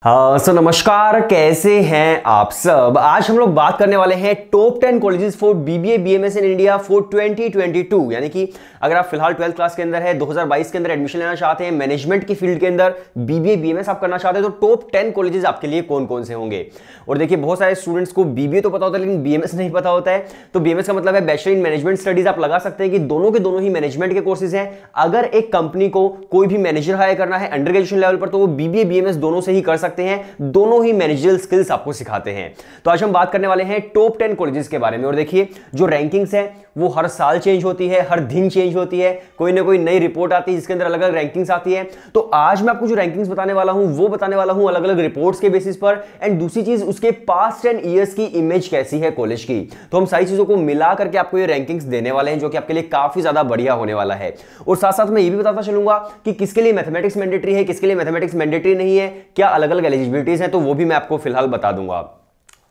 नमस्कार, कैसे हैं आप सब। आज हम लोग बात करने वाले हैं top 10 colleges for BBA BMS in India for 2022। यानी कि अगर आप फिलहाल 12th क्लास के अंदर है, 2022 के अंदर एडमिशन लेना चाहते हैं, मैनेजमेंट की फील्ड के अंदर बीबीए बीएमएस आप करना चाहते हैं, तो टॉप 10 कॉलेजेस आपके लिए कौन कौन से होंगे। और देखिए, बहुत सारे स्टूडेंट्स को बीबीए तो पता होता है लेकिन बीएमएस नहीं पता होता है। तो बीएमएस का मतलब है बैचलर इन मैनेजमेंट स्टडीज। आप लगा सकते हैं कि दोनों के दोनों ही मैनेजमेंट के कोर्सेज हैं। अगर एक कंपनी को कोई भी मैनेजर हायर करना है अंडर ग्रेजुएशन लेवल पर, तो वो बीबीए बीएमएस दोनों से ही कर सकते हैं। दोनों ही मैनेजरियल स्किल्स आपको सिखाते हैं। तो आज हम बात करने वाले हैं टॉप 10 कॉलेजेस के बारे में। और देखिए, जो रैंकिंग्स है वो हर साल चेंज होती है, हर दिन चेंज होती है, कोई ना कोई नई रिपोर्ट आती है जिसके अंदर अलग अलग रैंकिंग्स आती है। तो आज मैं आपको जो रैंकिंग्स बताने वाला हूं वो बताने वाला हूं अलग अलग रिपोर्ट्स के बेसिस पर। एंड दूसरी चीज, उसके पास्ट 10 ईयर्स की इमेज कैसी है कॉलेज की। तो हम सारी चीजों को मिला करके आपको ये रैंकिंग्स देने वाले हैं, जो कि आपके लिए काफी ज्यादा बढ़िया होने वाला है। और साथ साथ मैं ये भी बताता चलूंगा कि किसके लिए मैथमेटिक्स मैंडेटरी है, किसके लिए मैथमेटिक्स मैंडेटरी नहीं है, क्या अलग अलग एलिजिबिलिटीज है, तो वो भी मैं आपको फिलहाल बता दूंगा।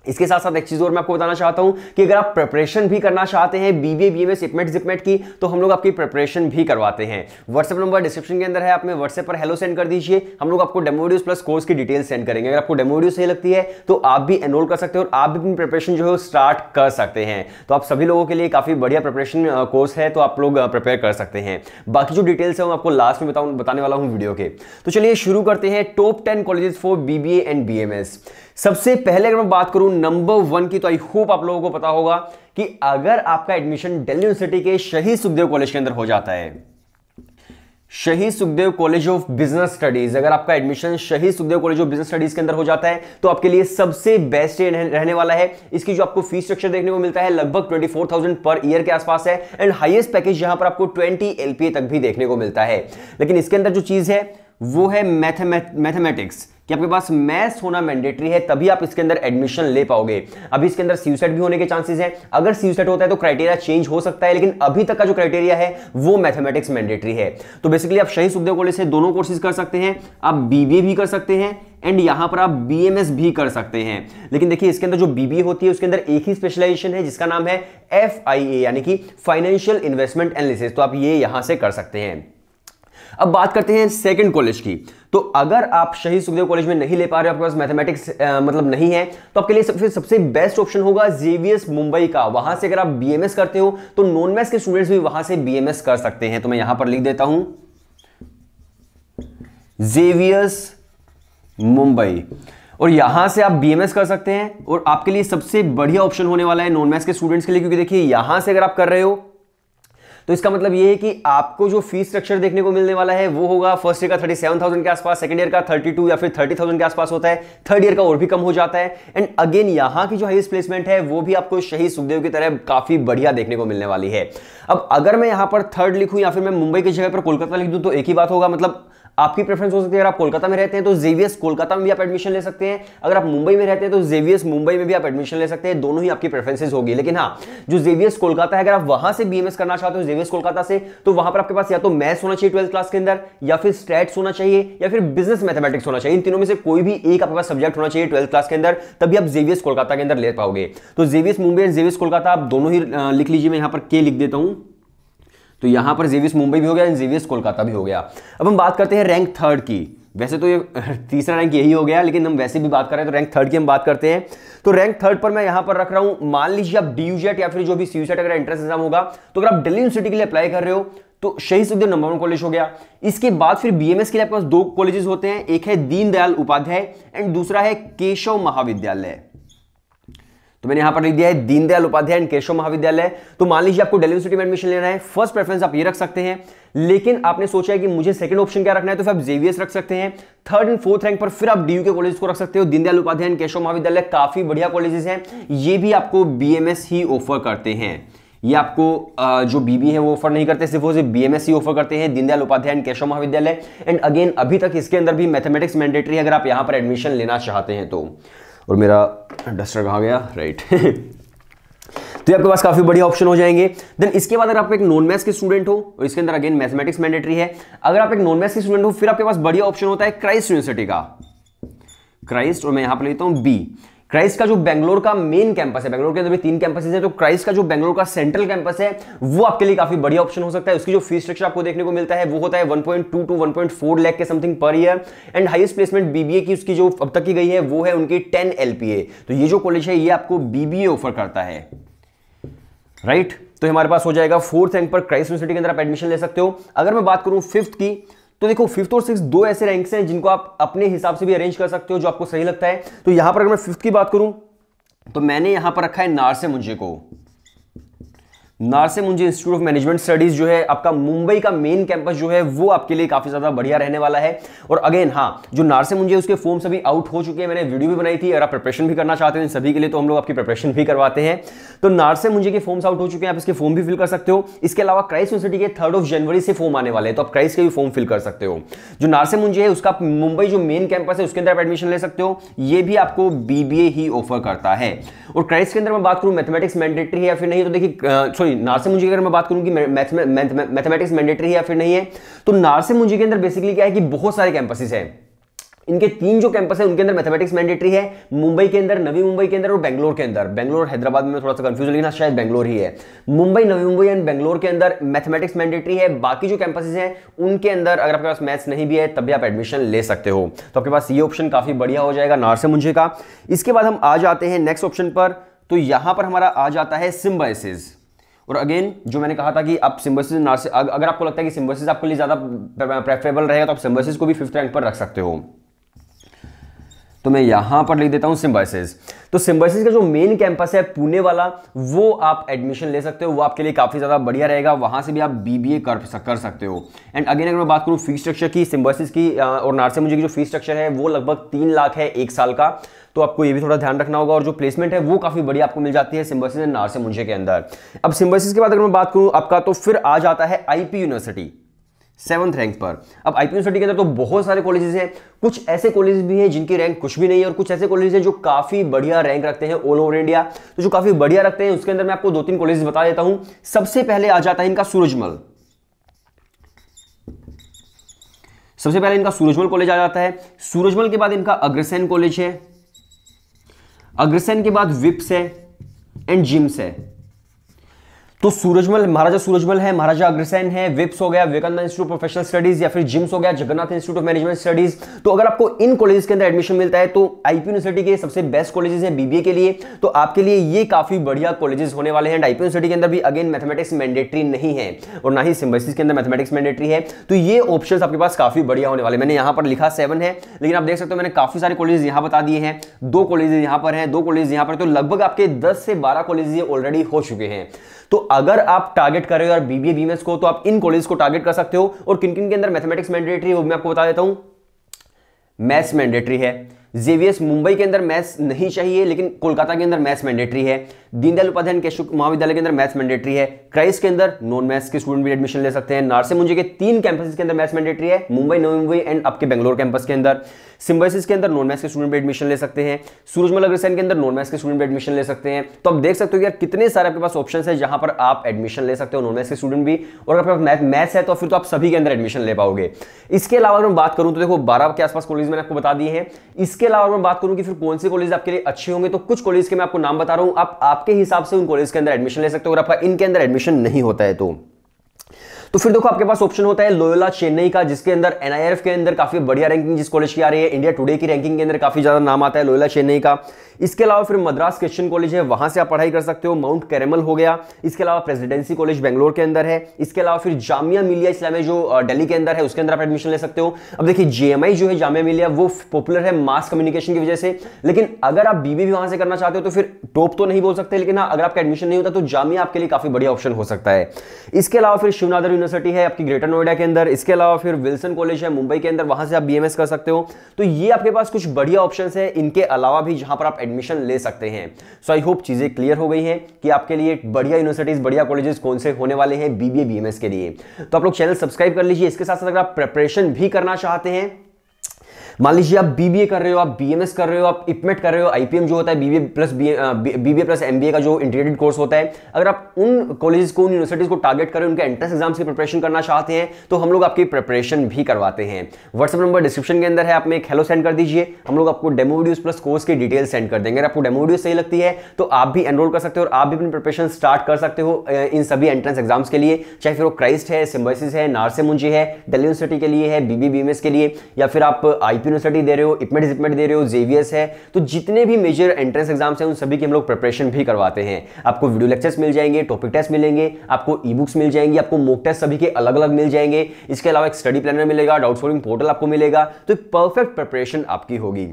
इसके साथ साथ एक चीज और मैं आपको बताना चाहता हूं कि अगर आप प्रिपरेशन भी करना चाहते हैं बीबीए बीएमएस इपमेट जिपमेट की, तो हम लोग आपकी प्रिपरेशन भी करवाते हैं। व्हाट्सएप नंबर डिस्क्रिप्शन के अंदर है, आप में व्हाट्सएप पर हेलो सेंड कर दीजिए, हम लोग आपको डेमो वीडियोस प्लस कोर्स की डिटेल सेंड करेंगे। अगर आपको डेमो वीडियो सही लगती है तो आप भी एनरोल कर सकते हो और आप भी अपनी प्रिपरेशन जो है स्टार्ट कर सकते हैं। तो आप सभी लोगों के लिए काफी बढ़िया प्रिपरेशन कोर्स है, तो आप लोग प्रिपेयर कर सकते हैं। बाकी जो डिटेल्स है वो आपको लास्ट में बताने वाला हूं वीडियो के। तो चलिए शुरू करते हैं top 10 colleges for BBA and BMS. सबसे पहले अगर मैं बात करूं नंबर 1 की, तो आई होप आप लोगों को पता होगा कि अगर आपका एडमिशन दिल्ली यूनिवर्सिटी के शहीद सुखदेव कॉलेज के अंदर हो जाता है, शहीद Sukhdev college of business studies, अगर आपका एडमिशन शहीद Sukhdev college of business studies के अंदर हो जाता है, तो आपके लिए सबसे बेस्ट रहने वाला है। इसकी जो आपको फीस स्ट्रक्चर देखने को मिलता है लगभग 24,000 पर ईयर के आसपास है। एंड हाईएस्ट पैकेज यहां पर आपको 20 LPA तक भी देखने को मिलता है। लेकिन इसके अंदर जो चीज है वो है मैथमेटिक्स, कि आपके पास मैथ्स होना मैंडेटरी है, तभी आप इसके अंदर एडमिशन ले पाओगे। अभी इसके अंदर सीयूसेट भी होने के चांसेस हैं। अगर सीयूसेट होता है तो क्राइटेरिया चेंज हो सकता है, लेकिन अभी तक का जो क्राइटेरिया है वो मैथमेटिक्स मैंडेटरी है। तो बेसिकली आप शहीद सुखदेव कॉलेज से दोनों कोर्सेज कर सकते हैं, आप बीबीए भी कर सकते हैं एंड यहां पर आप बीएमएस भी कर सकते हैं। लेकिन देखिए, इसके अंदर जो बीबीए होती है उसके अंदर एक ही स्पेशलाइजेशन है जिसका नाम है FIA, यानी कि फाइनेंशियल इन्वेस्टमेंट एनालिसिस। तो आप ये यहां से कर सकते हैं। अब बात करते हैं सेकंड कॉलेज की। तो अगर आप शहीद सुखदेव कॉलेज में नहीं ले पा रहे हो, आपके पास मैथमेटिक्स मतलब नहीं है, तो आपके लिए सबसे बेस्ट ऑप्शन होगा जेवीएस मुंबई का। वहां से अगर आप बीएमएस करते हो तो नॉन मैथ्स के स्टूडेंट्स भी वहां से बीएमएस कर सकते हैं। तो मैं यहां पर लिख देता हूं जेवीएस मुंबई, और यहां से आप बीएमएस कर सकते हैं। और आपके लिए सबसे बढ़िया ऑप्शन होने वाला है नॉन मैथ्स के स्टूडेंट्स के लिए, क्योंकि देखिए यहां से अगर आप कर रहे हो तो इसका मतलब ये है कि आपको जो फीस स्ट्रक्चर देखने को मिलने वाला है वो होगा फर्स्ट ईयर का 37,000 के आसपास, सेकंड ईयर का 32 या फिर 30,000 के आसपास होता है, थर्ड ईयर का और भी कम हो जाता है। एंड अगेन यहाँ की जो हाईएस्ट प्लेसमेंट है वो भी आपको शहीद सुखदेव की तरह काफी बढ़िया देखने को मिलने वाली है। अब अगर मैं यहाँ पर थर्ड लिखूं या फिर मैं मुंबई की जगह पर कोलकाता लिख दूं, तो एक ही बात होगा, मतलब आपकी प्रेफरेंस हो सकती है। अगर आप कोलकाता में रहते हैं तो जेवीएस कोलकाता में भी आप एडमिशन ले सकते हैं, अगर आप मुंबई में रहते हैं तो जेवीएस मुंबई में भी आप एडमिशन ले सकते हैं। दोनों ही आपकी प्रेफरेंसेस होगी। लेकिन हाँ, जो जेवीएस कोलकाता है, अगर आप वहां से बीएमएस करना चाहते हो जेवीएस कोलकाता से, तो वहां पर आपके पास या तो मैथ्स होना चाहिए 12th क्लास के अंदर, या फिर स्टैट्स होना चाहिए, या फिर बिजनेस मैथमेटिक्स होना चाहिए। इन तीनों में से कोई भी एक आपके पास सब्जेक्ट होना चाहिए 12th क्लास के अंदर, तभी आप जेवीएस कोलकाता के अंदर ले पाओगे। तो JVS Mumbai and JVS Kolkata आप दोनों ही लिख लीजिए। मैं यहां पर के लिख देता हूं, तो यहां पर जेवीएस मुंबई भी हो गया, जेवीएस कोलकाता भी हो गया। अब हम बात करते हैं रैंक थर्ड की। वैसे तो ये तीसरा रैंक यही हो गया, लेकिन हम वैसे भी बात कर रहे हैं तो रैंक थर्ड की हम बात करते हैं। तो रैंक थर्ड पर मैं यहां पर रख रहा हूं, मान लीजिए आप DUJET या फिर जो भी सीयूसेट अगर एंट्रेंस एग्जाम होगा, तो अगर आप दिल्ली यूनिवर्सिटी के लिए अप्लाई कर रहे हो तो शहीद सुखदेव नंबर 1 कॉलेज हो गया। इसके बाद फिर बीएमएस के लिए आपके पास 2 कॉलेजेस होते हैं, एक है दीनदयाल उपाध्याय एंड दूसरा है केशव महाविद्यालय। तो मैंने यहां पर लिख दिया है दीनदयाल उपाध्याय एंड केशव महाविद्यालय। तो मान लीजिए आपको दिल्ली यूनिवर्सिटी में एडमिशन लेना है, फर्स्ट प्रेफरेंस आप ये रख सकते हैं। लेकिन आपने सोचा है कि मुझे सेकंड ऑप्शन क्या रखना है, तो फिर आप जेवीएस रख सकते हैं। थर्ड एंड फोर्थ रैंक पर फिर आप DU के कॉलेज को रख सकते हो। दीनदयाल उपाध्याय एंड केशव महाविद्यालय काफी बढ़िया कॉलेजेस हैं, ये भी आपको बीएमएस ही ऑफर करते हैं। ये आपको जो बीबी है वो ऑफर नहीं करते, सिर्फ वो बीएमएस ही ऑफर करते हैं, दीनदयाल उपाध्याय एंड केशव महाविद्यालय। एंड अगेन अभी तक इसके अंदर भी मैथमेटिक्स मैंडेटरी है अगर आप यहां पर एडमिशन लेना चाहते हैं तो। और मेरा डस्टर कहाँ गया, राइट तो ये आपके पास काफी बढ़िया ऑप्शन हो जाएंगे। देन इसके बाद अगर आप एक नॉन मैथ्स के स्टूडेंट हो और इसके अंदर अगेन मैथमेटिक्स मैंडेटरी है, अगर आप एक नॉन मैथ्स के स्टूडेंट हो फिर आपके पास बढ़िया ऑप्शन होता है क्राइस्ट यूनिवर्सिटी का, क्राइस्ट, और मैं यहां पर लेता हूं बी। क्राइस्ट का जो बेंगलोर का मेन कैंपस है, बेंगलोर के अंदर भी 3 कैंपसेस है, तो क्राइस्ट का जो बेंगलोर का सेंट्रल कैंपस है वो आपके लिए काफी बढ़िया ऑप्शन हो सकता है। उसकी जो फीस स्ट्रक्चर आपको देखने को मिलता है वो होता है 1.2 टू 1.4 लाख के something per year, and highest placement BBA की उसकी जो अब तक की गई है वो है उनकी 10 LPA। तो ये जो कॉलेज है ये आपको बीबीए ऑफर करता है, राइट। तो हमारे पास हो जाएगा 4th रैंक पर क्राइस्ट यूनिवर्सिटी के अंदर आप एडमिशन ले सकते हो। अगर मैं बात करूं 5th की, तो देखो 5th और 6th दो ऐसे रैंक्स हैं जिनको आप अपने हिसाब से भी अरेंज कर सकते हो जो आपको सही लगता है। तो यहां पर अगर मैं 5th की बात करूं तो मैंने यहां पर रखा है नारसे मुंजे को। Narsee Monjee Institute of management Studies जो है आपका मुंबई का मेन कैंपस जो है वो आपके लिए काफी ज्यादा बढ़िया रहने वाला है। और अगेन हाँ, जो नारसे मुंजे उसके फॉर्म्स अभी आउट हो चुके हैं, मैंने वीडियो भी बनाई थी। अगर आप प्रिपरेशन भी करना चाहते हो इन सभी के लिए तो हम लोग आपकी प्रिपरेशन भी करवाते हैं। तो नारसे मुंजे के फॉर्म्स आउट हो चुके हैं, आप इसके फॉर्म भी फिल कर सकते हो। इसके अलावा क्राइस्ट यूनिवर्सिटी के 3 जनवरी से फॉर्म आने वाले हैं, तो आप क्राइस्ट के भी फॉर्म फिल कर सकते हो। जो नारसे मुंजे है उसका मुंबई जो मेन कैंपस है उसके अंदर आप एडमिशन ले सकते हो, ये भी आपको बीबीए ही ऑफर करता है। और क्राइस्ट के अंदर मैं बात करूं मैथमेटिक्स मैंडेटरी है या फिर नहीं, तो देखिए सॉरी नारसे मुंजे अगर मैं बात करूं कि मैथमेटिक्स मैंडेटरी है या फिर नहीं है, तो नारसे मुंजे के अंदर बेसिकली क्या है कि बहुत सारे कैंपसेस हैं। इनके 3 जो कैंपस है उनके अंदर मैथमेटिक्स मैंडेटरी है, मुंबई के अंदर, नवी मुंबई के अंदर और बेंगलोर के अंदर। बेंगलोर हैदराबाद में थोड़ा सा कंफ्यूज लेकिन शायद बेंगलोर ही है। मुंबई, नवी मुंबई एंड बेंगलोर के अंदर मैथमेटिक्स मैंडेटरी है। बाकी जो कैंपसेस हैं उनके अंदर अगर आपके पास मैथ्स नहीं भी है तब भी आप एडमिशन ले सकते हो। तो आपके पास ये ऑप्शन काफी बढ़िया हो जाएगा नारसे मुंजे का। इसके बाद हम आ जाते हैं नेक्स्ट ऑप्शन पर, तो यहां पर हमारा आ जाता है सिम्बायोसिस। और अगेन जो मैंने कहा था कि आप सिम्बायोसिस नारसे, अगर आपको लगता है कि सिम्बायोसिस आपके लिए ज्यादा प्रेफरेबल रहेगा तो आप सिम्बायोसिस को भी 5th रैंक पर रख सकते हो। तो मैं यहां पर लिख देता हूं सिम्बायोसिस। तो सिम्बायोसिस का जो मेन कैंपस है पुणे वाला, वो आप एडमिशन ले सकते हो, वो आपके लिए काफी ज्यादा बढ़िया रहेगा। वहां से भी आप बीबीए कर सकते हो। एंड अगेन अगर मैं बात करूं फीस स्ट्रक्चर की, सिम्बायोसिस की और नारसे मुंजे की जो फीस स्ट्रक्चर है वो लगभग 3 लाख है 1 साल का। तो आपको ये भी थोड़ा ध्यान रखना होगा। और जो प्लेसमेंट है वो काफी बढ़िया आपको मिल जाती है सिम्बायोसिस एंड नारसे मुंजे के अंदर। अब सिम्बायोसिस के बाद अगर मैं बात करूं आपका, तो फिर आ जाता है आईपी यूनिवर्सिटी 7th रैंक पर। अब आईपी यूनिवर्सिटी के अंदर तो बहुत सारे कॉलेजेस हैं, कुछ ऐसे कॉलेजेस भी हैं जिनकी रैंक कुछ भी नहीं है और कुछ ऐसे कॉलेजेस हैं जो काफी बढ़िया रैंक रखते हैं ऑल ओवर इंडिया। तो जो काफी बढ़िया रखते हैं उसके अंदर मैं आपको 2-3 कॉलेजेस बता देता हूं। सबसे पहले आ जाता है इनका सूरजमल। सबसे पहले इनका सूरजमल कॉलेज आ जाता है। सूरजमल के बाद इनका अग्रसेन कॉलेज है। अग्रसेन के बाद विप्स है एंड जिम्स है। तो सूरजमल, महाराजा सूरजमल है, महाराजा अग्रसेन है, विप्स हो गया Vivekananda institute of professional studies, या फिर जिम्स हो गया Jagannath institute of management studies. तो अगर आपको इन कॉलेजेस के अंदर एडमिशन मिलता है तो आईपी यूनिवर्सिटी के सबसे बेस्ट कॉलेजेस हैं बीबीए के लिए। तो आपके लिए ये काफी बढ़िया कॉलेजेस होने वाले हैं। आईपी यूनिवर्सिटी के अंदर भी अगेन मैथमेटिक्स मैंडेटरी नहीं है और ना ही सिम्बायोसिस के अंदर मैथमेटिक्स मैंडेटरी है। तो ये ऑप्शंस आपके पास काफी बढ़िया होने वाले। मैंने यहां पर लिखा 7 है, लेकिन आप देख सकते हो मैंने काफी सारे कॉलेजेस यहां बता दिए हैं। 2 कॉलेजेस यहां पर हैं, 2 कॉलेजेस यहां पर, तो लगभग आपके 10 से 12 कॉलेजेस ऑलरेडी हो चुके हैं। तो अगर आप टारगेट कर रहे हो यार बीबीए बीएमएस को, तो आप इन कॉलेज को टारगेट कर सकते हो। और किन किन के अंदर मैथमेटिक्स मैंडेटरी है वो मैं आपको बता देता हूं। मैथ्स मैंडेटरी है। जेवीएस मुंबई के अंदर मैथ्स नहीं चाहिए, लेकिन कोलकाता के अंदर मैथ्स मैंडेटरी है। दीनदयाल उपाध्याय केशव महाविद्यालय के अंदर मैथ्स मैंडेटरी है। क्राइस्ट के अंदर नॉन मैथ्स के स्टूडेंट भी एडमिशन ले सकते हैं। नारसे मुंजे के 3 कैंपस के अंदर मैथ्स मैंडेटरी है, मुंबई, नवी मुंबई एंड आपके बेंगलोर कैंपस के अंदर। सिम्बायोसिस के अंदर नॉन मैथ्स के स्टूडेंट भी एडमिशन ले सकते हैं। सूरजमल अग्रसेन के अंदर नॉन मैथ्स के स्टूडेंट भी एडमिशन ले सकते हैं। तो आप देख सकते हो कि यार कितने सारे आपके पास ऑप्शन है जहां पर आप एडमिशन ले सकते हो नॉन मैथ्स के स्टूडेंट भी। और अगर आपके पास मैथ्स है तो फिर तो आप सभी के अंदर एडमिशन ले पाओगे। इसके अलावा अगर मैं बात करूं तो देखो 12 के आसपास कॉलेज मैंने आपको बता दिए हैं। इसके अलावा मैं बात करूं कि फिर कौन से कॉलेज आपके लिए अच्छे होंगे, तो कुछ कॉलेज के मैं आपको नाम बता रहा हूं, आप आपके हिसाब से उन कॉलेज के अंदर एडमिशन ले सकते हो। अगर आपका इनके अंदर एडमिशन नहीं होता है तो फिर देखो आपके पास ऑप्शन होता है लोयोला चेन्नई का, जिसके अंदर एनआईआरएफ के अंदर काफी बढ़िया रैंकिंग जिस कॉलेज की आ रही है, इंडिया टुडे की रैंकिंग के अंदर काफी ज्यादा नाम आता है लोयोला चेन्नई का। इसके अलावा फिर मद्रास क्रिश्चियन कॉलेज है, वहां से आप पढ़ाई कर सकते हो। माउंट कैरेमल हो गया। इसके अलावा प्रेसिडेंसी कॉलेज बेंगलोर के अंदर है। इसके अलावा फिर जामिया मिलिया इस्लामिया जो दिल्ली के अंदर है, उसके अंदर आप एडमिशन ले सकते हो। अब देखिए जेएमआई जो है जामिया मिलिया, वो पॉपुलर है मास कम्युनिकेशन की वजह से, लेकिन अगर आप बीबी भी वहां से करना चाहते हो तो फिर टॉप तो नहीं बोल सकते, लेकिन अगर आपका एडमिशन नहीं होता तो जामिया आपके लिए काफी बढ़िया ऑप्शन हो सकता है। इसके अलावा फिर शिवनाथर यूनिवर्सिटी है आपकी ग्रेटर नोएडा के अंदर। इसके अलावा फिर विल्सन कॉलेज है मुंबई के अंदर, वहां से आप बीएमएस कर सकते हो। तो ये आपके पास कुछ बढ़िया ऑप्शंस है इनके अलावा भी जहां पर आप एडमिशन ले सकते हैं। सो आई होप चीजें क्लियर हो गई हैं कि आपके लिए बढ़िया यूनिवर्सिटीज, बढ़िया कॉलेजेस कौन से होने वाले हैं बीबीए बीएमएस के लिए। तो आप लोग चैनल सब्सक्राइब कर लीजिए। इसके साथ साथ अगर आप प्रिपरेशन भी करना चाहते हैं मान लीजिए आप बीबीए कर रहे हो, आप बीएमएस कर रहे हो, आप इपमेट कर रहे हो, आईपीएम जो होता है बीबीए प्लस एमबीए का जो इंटीग्रेटेड कोर्स होता है, अगर आप उन कॉलेजेस को, उन यूनिवर्सिटीज को टारगेट करें, उनके एंट्रेंस एग्जाम्स की प्रिपरेशन करना चाहते हैं, तो हम लोग आपकी प्रिपरेशन भी करवाते हैं। व्हाट्सएप नंबर डिस्क्रिप्शन के अंदर है, आप में एक हेलो सेंड कर दीजिए, हम लोग आपको डेमो वीडियोस प्लस कोर्स की डिटेल सेंड कर देंगे। अगर आपको डेमो वीडियो सही लगती है तो आप भी एनरोल कर सकते हो और आप भी अपनी प्रिपरेशन स्टार्ट कर सकते हो इन सभी एंट्रेंस एग्जाम्स के लिए, चाहे फिर वो क्राइस्ट है, सिम्बायोसिस है, नारसे मुंजी है, दिल्ली यूनिवर्सिटी के लिए है, बीबीए बीएमएस के लिए, या फिर आप आईपी यूनिवर्सिटी दे रहे हो, इपमेट दे रहे हो, जेवीएस है, तो जितने भी मेजर एंट्रेंस एग्जाम्स हैं उन सभी की हम लोग प्रिपरेशन भी करवाते हैं। आपको वीडियो लेक्चर्स मिल जाएंगे, टॉपिक टेस्ट मिलेंगे, आपको ई बुक्स मिल जाएंगी, आपको मॉक टेस्ट सभी के अलग अलग मिल जाएंगे, इसके अलावा एक स्टडी प्लानर मिलेगा, डाउट सॉल्विंग पोर्टल आपको मिलेगा, तो एक परफेक्ट प्रिपरेशन आपकी होगी।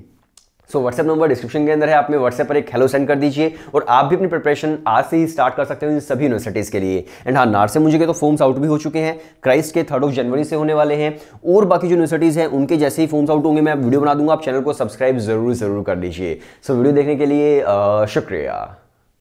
सो व्हाट्सएप नंबर डिस्क्रिप्शन के अंदर है, आप में व्हाट्सएप पर एक हेलो सेंड कर दीजिए और आप भी अपनी प्रिपरेशन आज से ही स्टार्ट कर सकते हो इन सभी यूनिवर्सिटीज के लिए। एंड हाँ, नारसे मुंजी के तो फॉर्म्स आउट भी हो चुके हैं, क्राइस्ट के 3 जनवरी से होने वाले हैं, और बाकी जो यूनिवर्सिटीज हैं उनके जैसे ही फॉर्म्स आउट होंगे मैं वीडियो बना दूंगा, आप चैनल को सब्सक्राइब जरूर कर लीजिए। सो वीडियो देखने के लिए शुक्रिया।